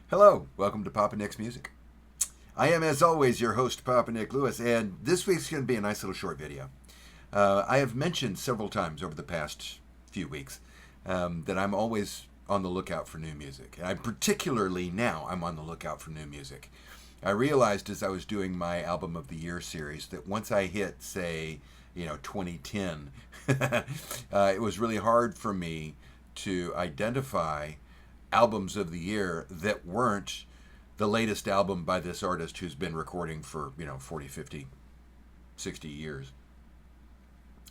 Hello, welcome to Papa Nick's Music. I am, as always, your host, Papa Nick Lewis, and this week's going to be a nice little short video. I have mentioned several times over the past few weeks that I'm always on the lookout for new music. And particularly now, I'm on the lookout for new music. I realized as I was doing my Album of the Year series that once I hit, say, 2010, it was really hard for me to identify albums of the year that weren't the latest album by this artist who's been recording for 40, 50, 60 years.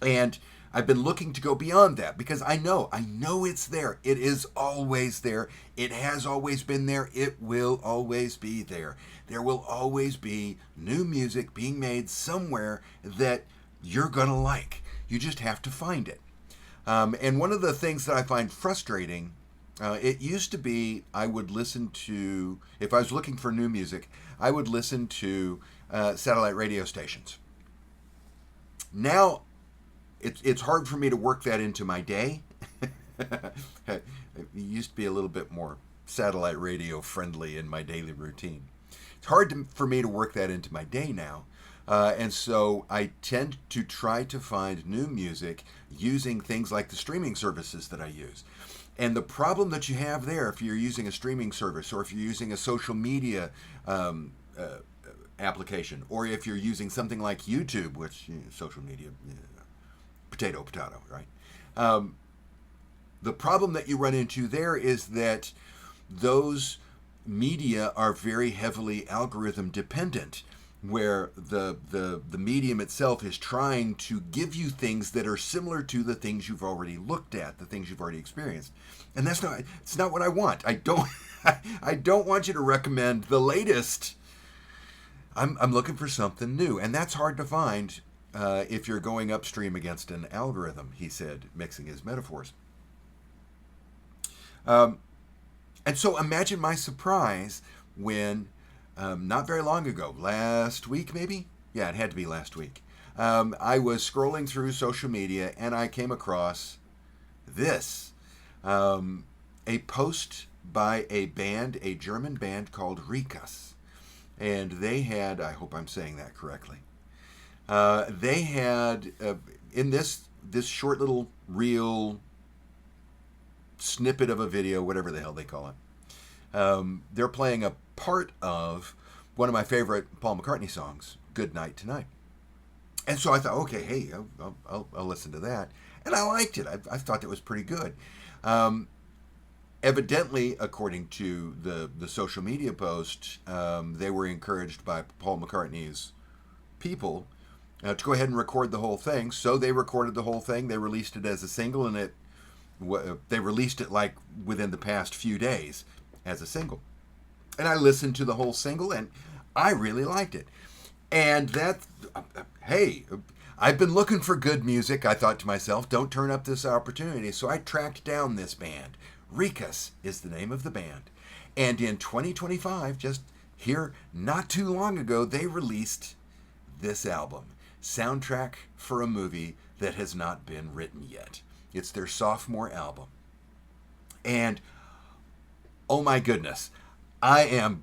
And I've been looking to go beyond that because I know it's there. It is always there. It has always been there. It will always be there. There will always be new music being made somewhere that you're going to like. You just have to find it. And one of the things that I find frustrating, it used to be I would listen to, if I was looking for new music, I would listen to satellite radio stations. Now, it's hard for me to work that into my day. It used to be a little bit more satellite radio friendly in my daily routine. It's hard for me to work that into my day now. And so I tend to try to find new music using things like the streaming services that I use. And the problem that you have there, if you're using a streaming service or if you're using a social media application, or if you're using something like YouTube, which social media, potato, right? The problem that you run into there is that those media are very heavily algorithm dependent, where the medium itself is trying to give you things that are similar to the things you've already looked at, the things you've already experienced. And it's not what I want. I don't want you to recommend the latest. I'm looking for something new, and that's hard to find if you're going upstream against an algorithm, he said, mixing his metaphors. And so imagine my surprise when not very long ago, last week maybe? Yeah, it had to be last week. I was scrolling through social media and I came across this. A post by a German band called Rikas. And they had, I hope I'm saying that correctly, they had, in this short little reel snippet of a video, whatever the hell they call it, they're playing a part of one of my favorite Paul McCartney songs, Good Night Tonight. And so I thought, okay, hey, I'll listen to that. And I liked it. I thought that was pretty good. Evidently, according to the social media post, they were encouraged by Paul McCartney's people to go ahead and record the whole thing. So they recorded the whole thing. They released it as a single, and they released it like within the past few days as a single. And I listened to the whole single, and I really liked it. And hey, I've been looking for good music. I thought to myself, don't turn up this opportunity. So I tracked down this band. Rikas is the name of the band. And in 2025, just here not too long ago, they released this album, Soundtrack for a Movie That Has Not Been Written Yet. It's their sophomore album. And oh my goodness, I'm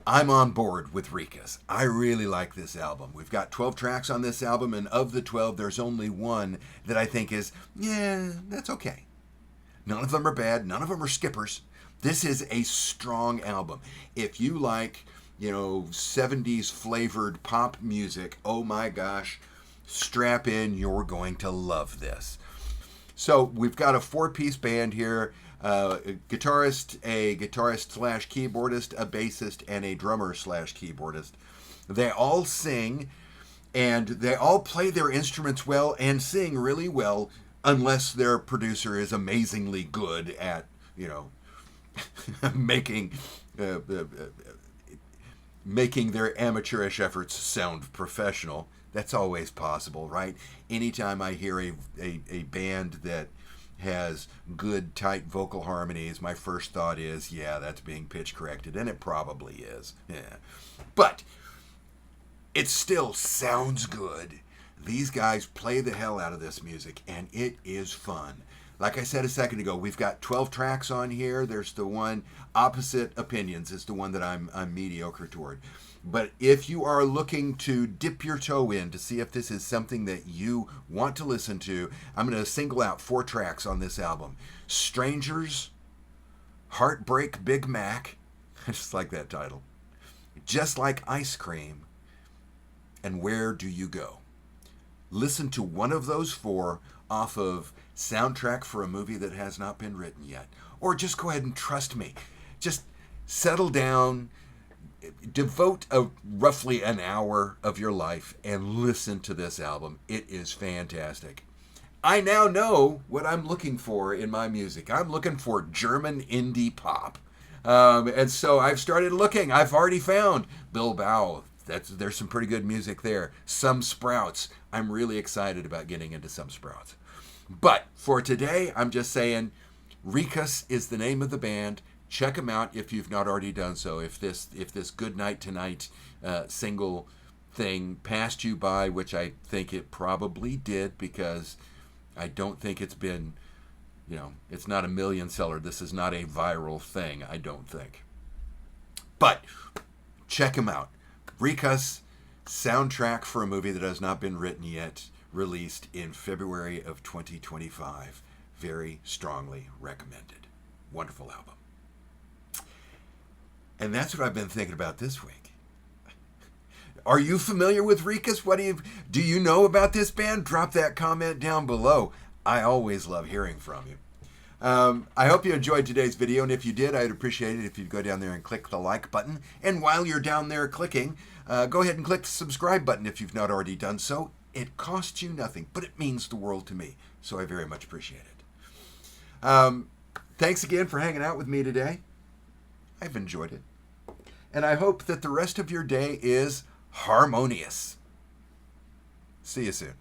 on board with Rikas. I really like this album. We've got 12 tracks on this album, and of the 12, there's only one that I think is, that's okay. None of them are bad. None of them are skippers. This is a strong album. If you like, 70s flavored pop music, oh my gosh, strap in. You're going to love this. So we've got a 4-piece band here. A guitarist slash keyboardist, a bassist, and a drummer slash keyboardist. They all sing, and they all play their instruments well and sing really well, unless their producer is amazingly good at, making their amateurish efforts sound professional. That's always possible, right? Anytime I hear a band that has good, tight vocal harmonies, my first thought is, yeah, that's being pitch corrected, and it probably is. Yeah. But it still sounds good. These guys play the hell out of this music, and it is fun. Like I said a second ago, we've got 12 tracks on here. There's the one, Opposite Opinions is the one that I'm mediocre toward. But if you are looking to dip your toe in to see if this is something that you want to listen to, I'm going to single out 4 tracks on this album. Strangers, Heartbreak Big Mac, I just like that title, Just Like Ice Cream, and Where Do You Go? Listen to one of those 4 off of Soundtrack for a Movie That Has Not Been Written Yet. Or just go ahead and trust me. Just settle down, devote roughly an hour of your life and listen to this album. It is fantastic. I now know what I'm looking for in my music. I'm looking for German indie pop. And so I've started looking. I've already found Bilbao. There's some pretty good music there. Some Sprouts. I'm really excited about getting into Some Sprouts. But for today, I'm just saying, Rikas is the name of the band. Check them out if you've not already done so. If this Good Night Tonight single thing passed you by, which I think it probably did, because I don't think it's been, it's not a million seller. This is not a viral thing, I don't think. But check them out. Rikas, Soundtrack for a Movie That Has Not Been Written Yet, released in February of 2025. Very strongly recommended. Wonderful album. And that's what I've been thinking about this week. Are you familiar with Rikas? Do you know about this band? Drop that comment down below. I always love hearing from you. I hope you enjoyed today's video, and if you did, I'd appreciate it if you'd go down there and click the like button. And while you're down there clicking, go ahead and click the subscribe button if you've not already done so. It costs you nothing, but it means the world to me, so I very much appreciate it. Thanks again for hanging out with me today. I've enjoyed it. And I hope that the rest of your day is harmonious. See you soon.